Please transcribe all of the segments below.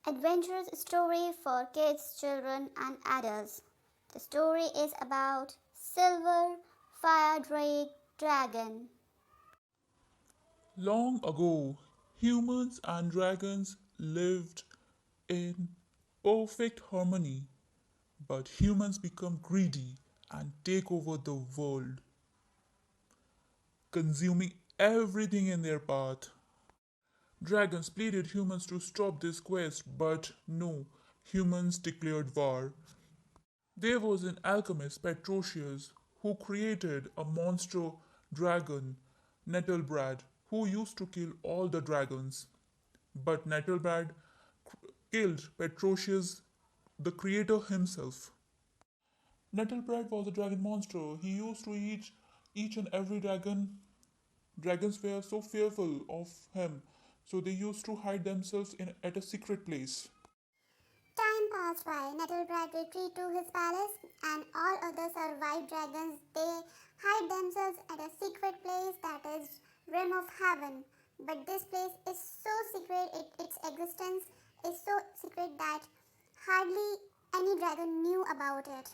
adventurous story for kids, children, and adults. The story is about Silver Firegrade Dragon. Long ago, humans and dragons lived in perfect harmony, but humans become greedy and take over the world, consuming everything in their path. Dragons pleaded humans to stop this quest, but no, humans declared war. There was an alchemist, Petrocius, who created a monster dragon, Nettlebrad, who used to kill all the dragons. But Nettlebrad killed Petrocius, the creator himself. Nettlebrad was a dragon monster. He used to eat each and every dragon. Dragons were so fearful of him, so they used to hide themselves at a secret place. Time passed by. Nettlebrad retreated to his palace, and all other survived dragons they hide themselves at a secret place that is Rim of Heaven. But this place is so secret, its existence is so secret that hardly any dragon knew about it.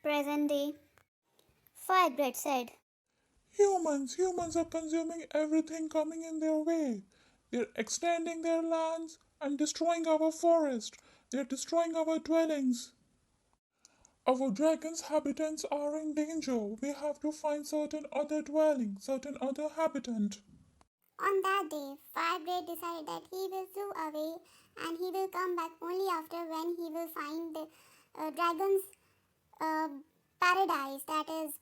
Present day. Firegrade said, Humans are consuming everything coming in their way. They're extending their lands and destroying our forest. They're destroying our dwellings. Our dragons' habitats are in danger. We have to find certain other dwelling, certain other habitant. On that day, Firegrade decided that he will flew away and he will come back only after when he will find the dragon's uh, paradise, that is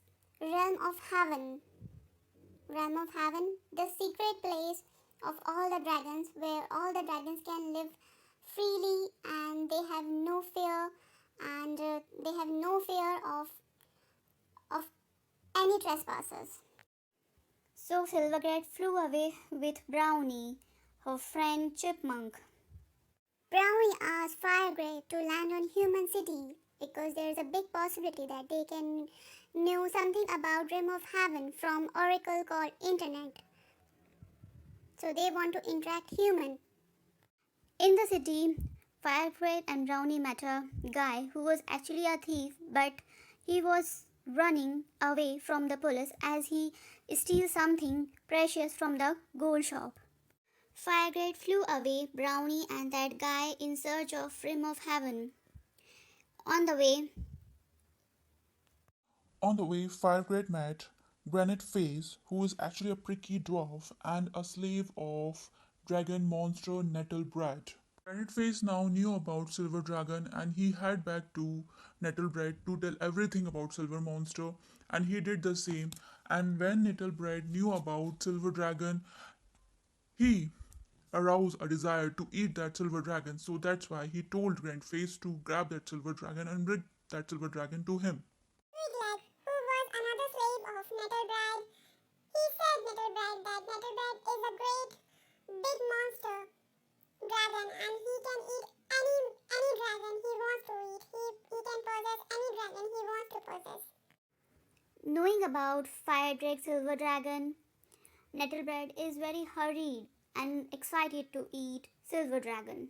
realm of heaven. Realm of heaven, the secret place of all the dragons where all the dragons can live freely and they have no fear and they have no fear of any trespassers. so Silvergrade flew away with Brownie, her friend Chipmunk. Brownie asked Firegrade to land on Human City because there is a big possibility that they can know something about Rim of Heaven from Oracle called Internet. So they want to interact human. In the city, Firegrade and Brownie met a guy who was actually a thief, but he was running away from the police as he steals something precious from the gold shop. Firegrade flew away, Brownie and that guy in search of Rim of Heaven. On the way, On the way, Firegrade met Granite Face, who is actually a pricky dwarf and a slave of dragon monster Nettlebrad. Granite Face now knew about Silver Dragon and he headed back to Nettlebrad to tell everything about Silver Monster, and he did the same. And when Nettlebrad knew about Silver Dragon, he aroused a desire to eat that silver dragon, so that's why he told Granite Face to grab that silver dragon and bring that silver dragon to him. Twiglet, who was another slave of Nettlebrad, he said Nettlebrad that Nettlebrad is a great big monster dragon and he can eat any dragon he wants to eat. He can possess any dragon he wants to possess. knowing about Firedrake Silver Dragon, Nettlebrad is very hurried and excited to eat Silver Dragon.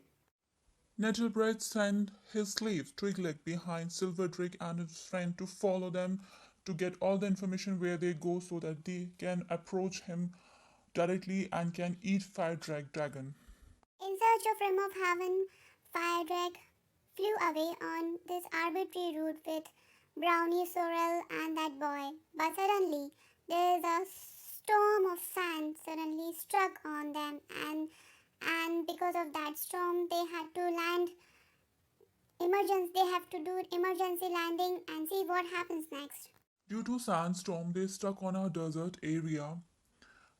Nettlebrad sent his slave Twiglet behind Silverdrick and his friend to follow them to get all the information where they go so that they can approach him directly and can eat Firedrake Dragon. In search of Rim of Heaven, Firedrake flew away on this arbitrary route with Brownie, Sorrel, and that boy. But suddenly, there is a storm of sand suddenly struck on them, and because of that storm, they had to land. They have to do emergency landing and see what happens next. Due to sandstorm, they stuck on a desert area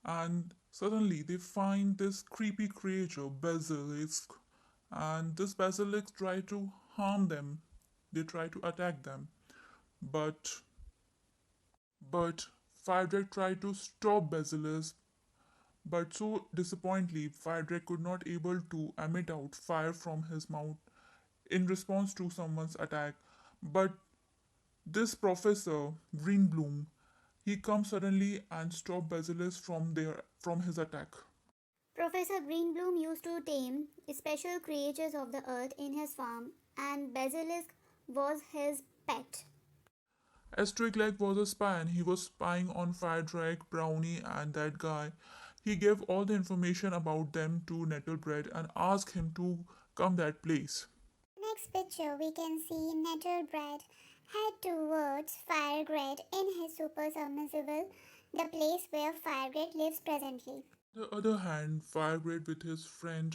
and suddenly they find this creepy creature, Basilisk, and this Basilisk try to harm them. They try to attack them, but but Firedrake tried to stop Basilisk. But so disappointingly, Firedrake could not able to emit out fire from his mouth in response to someone's attack. But this professor Greenbloom, he comes suddenly and stop Basilisk from his attack. Professor Greenbloom used to tame special creatures of the earth in his farm, and Basilisk was his pet. As Twigleg was a spy and he was spying on Firedrake, Brownie, and that guy, he gave all the information about them to Nettlebread and asked him to come that place. Next picture, we can see Nettlebread head towards Firegrade in his super submersible, the place where Firegrade lives presently. On the other hand, Firegrade with his friend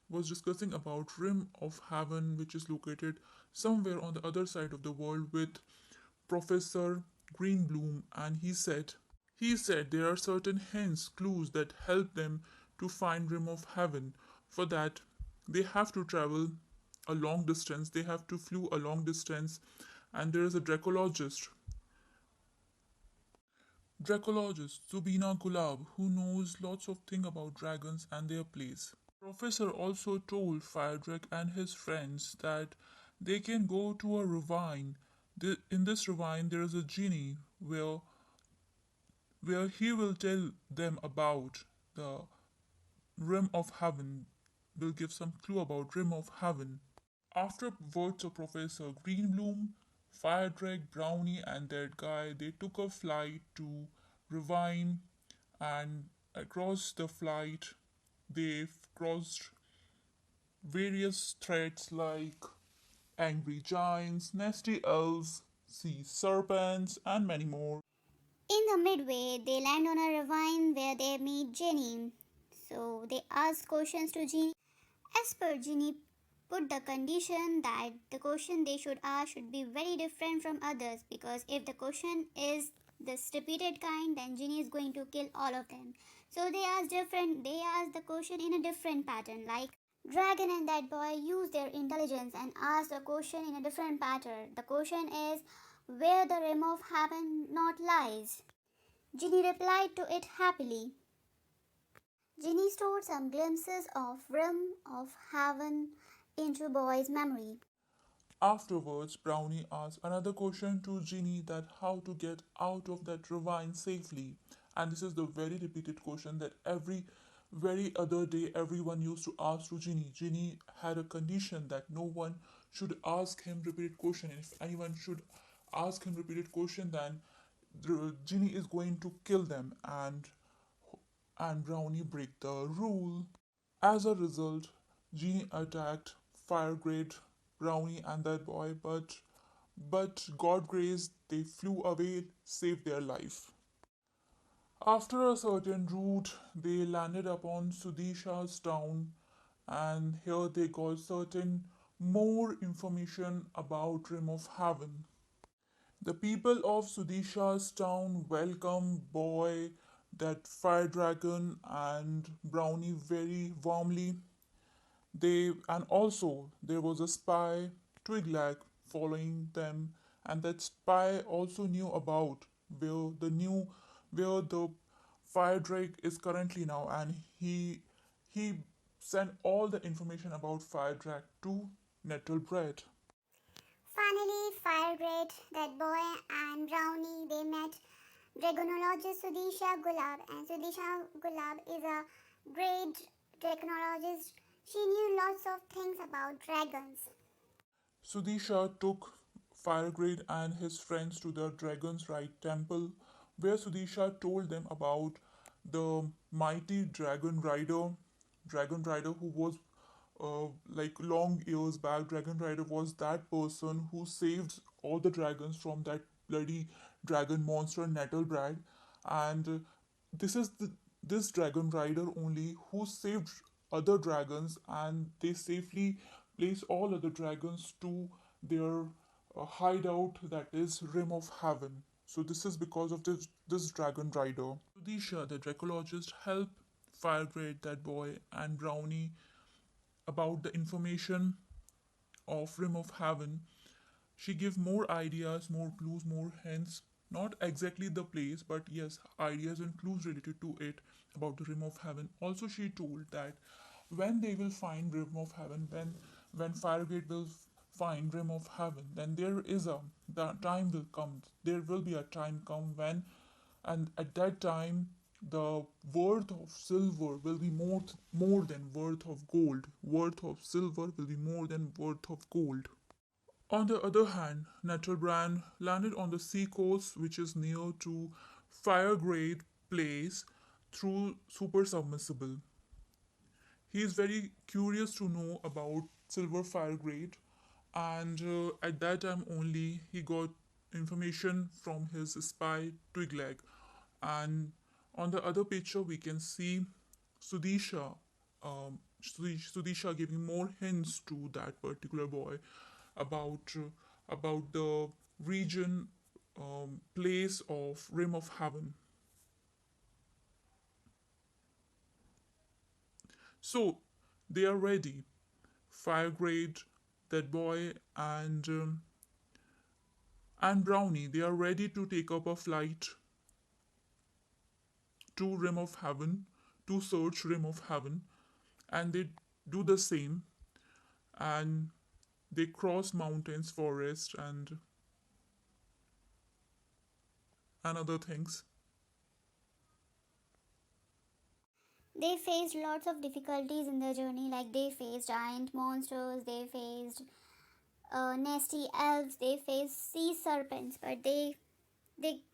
was discussing about Rim of Heaven, which is located somewhere on the other side of the world with Professor Greenbloom, and he said there are certain hints, clues that help them to find Rim of Heaven. For that, they have to travel a long distance, they have to flew a long distance, and there is a Dracologist Zubina Gulab, who knows lots of things about dragons and their place. Professor also told Firedrake and his friends that they can go to a ravine. In this ravine, there is a genie where he will tell them about the rim of heaven. Will give some clue about rim of heaven. After words of Professor Greenbloom, Firedrake, Brownie, and that guy, they took a flight to ravine, and across the flight, they crossed various threats like angry giants, nasty elves, sea serpents, and many more. In the midway, they land on a ravine where they meet Jenny. So they ask questions to Jenny. As per Jenny, put the condition that the question they should ask should be very different from others, because if the question is this repeated kind, then Ginny is going to kill all of them. So they ask the question in a different pattern, like Dragon and that boy use their intelligence and ask the question in a different pattern. The question is where the rim of heaven not lies. Ginny replied to it happily. Ginny stored some glimpses of rim of heaven into boy's memory. Afterwards, Brownie asked another question to Ginny that how to get out of that ravine safely. And this is the very repeated question that every very other day everyone used to ask to Ginny. Ginny had a condition that no one should ask him repeated question. If anyone should ask him repeated question, then Ginny is going to kill them, and Brownie break the rule. As a result, Genie attacked Firegrade, Brownie, and that boy, but God grace they flew away, saved their life. After a certain route, they landed upon Sudisha's town, and here they got certain more information about Rim of Heaven. The people of Sudisha's town welcome Boy, that fire dragon, and Brownie very warmly. And also there was a spy, Twiglag, following them, and that spy also knew about where the fire drake is currently now, and he sent all the information about fire drake to Nettlebread. Finally, Firegrade, that boy, and Brownie, they met dragonologist Sudisha Gulab, and Sudisha Gulab is a great dragonologist. She knew lots of things about dragons. Sudisha took Firegrade and his friends to the Dragon's Rite temple, where Sudisha told them about the mighty Dragon Rider who was like long years back. Dragon Rider was that person who saved all the dragons from that bloody dragon monster Nettlebrad, and this Dragon Rider only who saved other dragons, and they safely placed all other dragons to their hideout, that is Rim of Heaven. So this is because of this Dragon Rider. Sudisha, the Dracologist, helped Firegrade, that boy, and Brownie about the information of Rim of Heaven. She gave more ideas, more clues, more hints. Not exactly the place, but yes, ideas and clues related to it about the Rim of Heaven. Also, she told that when they will find Rim of Heaven, when Firegate will find Rim of Heaven, then the time will come. There will be a time come when, and at that time, the worth of silver will be more than worth of gold. Worth of silver will be more than worth of gold. On the other hand, Nettlebrand landed on the seacoast, which is near to Firegrade place, through super submersible. He is very curious to know about silver Firegrade, and at that time only he got information from his spy Twigleg. And on the other picture, we can see Sudisha, Sudisha giving more hints to that particular boy about about the region, place of Rim of Heaven. So they are ready. Firegrade, that boy, and Brownie, they are ready to take up a flight to Rim of Heaven, to search Rim of Heaven, and they do the same, and they cross mountains, forest, and other things. They faced lots of difficulties in their journey, like they faced giant monsters, they faced nasty elves, they faced sea serpents, but they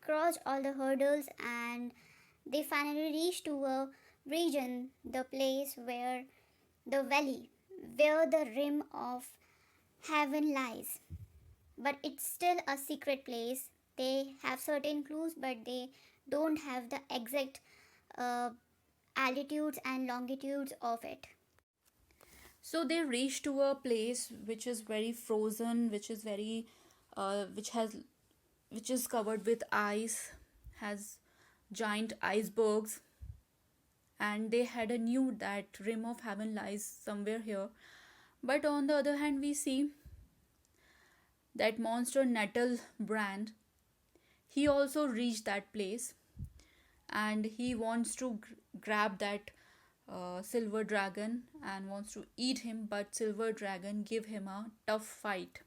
crossed all the hurdles and they finally reached to a region, the place where the valley, where the rim of heaven lies. But it's still a secret place. They have certain clues, but they don't have the exact uh, altitudes and longitudes of it. So they reach to a place which is very frozen, which is very, which has, which is covered with ice, has giant icebergs, and they had a knew that rim of heaven lies somewhere here. But on the other hand, we see that monster Nettle brand. He also reached that place, and he wants to grab that silver dragon and wants to eat him, but silver dragon give him a tough fight.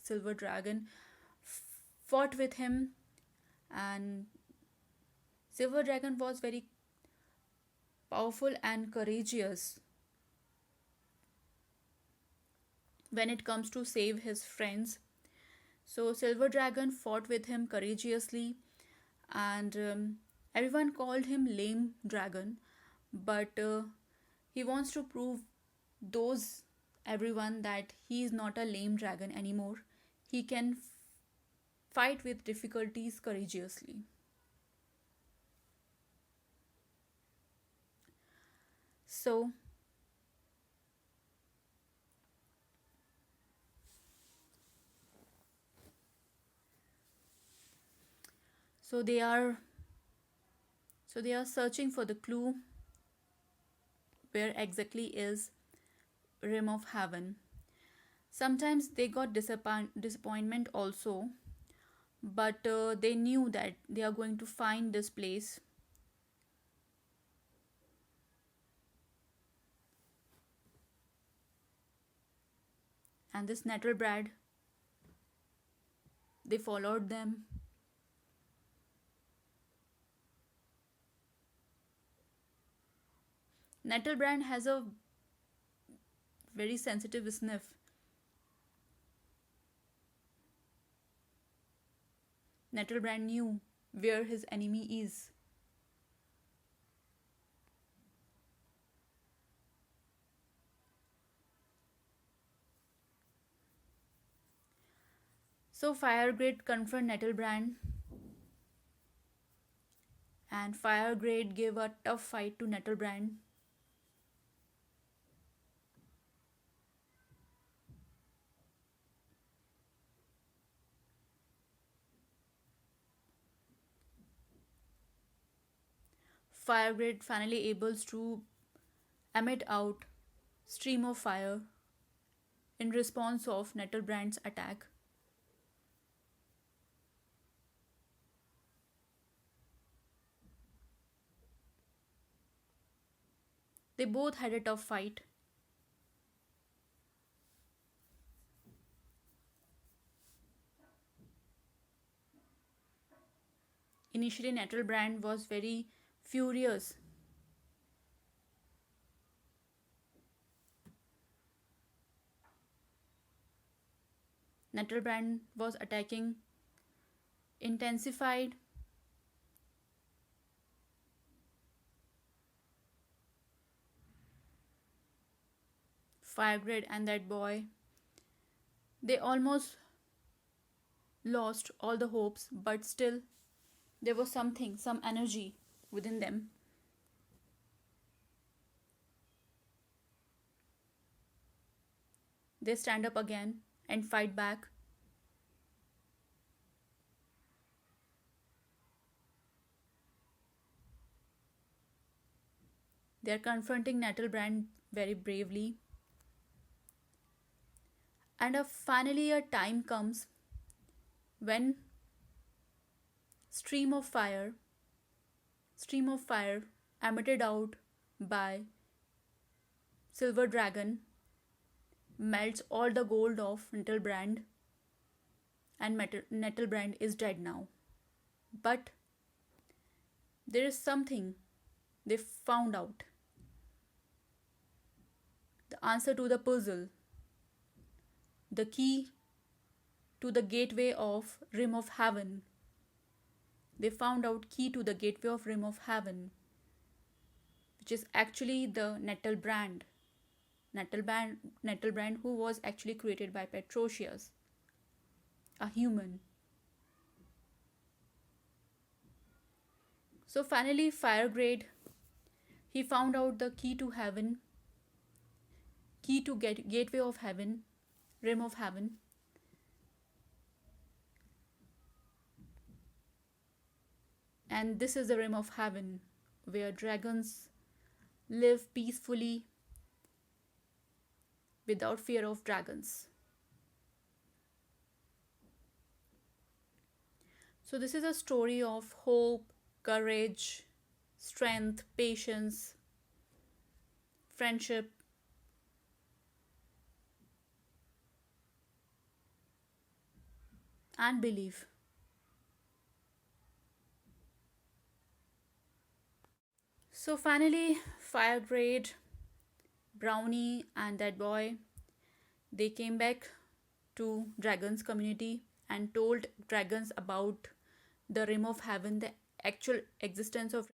Silver dragon fought with him, and silver dragon was very powerful and courageous when it comes to save his friends. So silver dragon fought with him courageously, and everyone called him lame dragon, but he wants to prove those everyone that he is not a lame dragon anymore. He can fight with difficulties courageously. So so they are so they are searching for the clue where exactly is rim of heaven. Sometimes they got disappointment also, but they knew that they are going to find this place. And this Nettlebred, they followed them. Nettlebrand has a very sensitive sniff. Nettlebrand knew where his enemy is. So Firegrade confront Nettlebrand, and Firegrade gave a tough fight to Nettlebrand. Firegrade finally able to emit out stream of fire in response of Nettlebrand's attack. They both had a tough fight. Initially, Nettlebrand was very Furious, Nettlebrand was attacking, intensified. Firegrade and that boy, they almost lost all the hopes, but still there was something, some energy within them. They stand up again and fight back. They are confronting Nettlebrand very bravely. And finally, a time comes when stream of fire, stream of fire emitted out by Silver Dragon melts all the gold of Nettlebrand, and Nettlebrand is dead now. But there is something they found out, the answer to the puzzle, the key to the gateway of Rim of Heaven. They found out key to the gateway of Rim of Heaven, which is actually the Nettlebrand. Nettlebrand, who was actually created by Petrosius, a human. So finally, Firegrade, he found out the key to heaven, key to gateway of heaven, Rim of Heaven. And this is the Rim of Heaven, where dragons live peacefully without fear of dragons. So, this is a story of hope, courage, strength, patience, friendship, and belief. So, finally, Firegrade, Brownie, and that boy, they came back to dragons community and told dragons about the Rim of Heaven, the actual existence of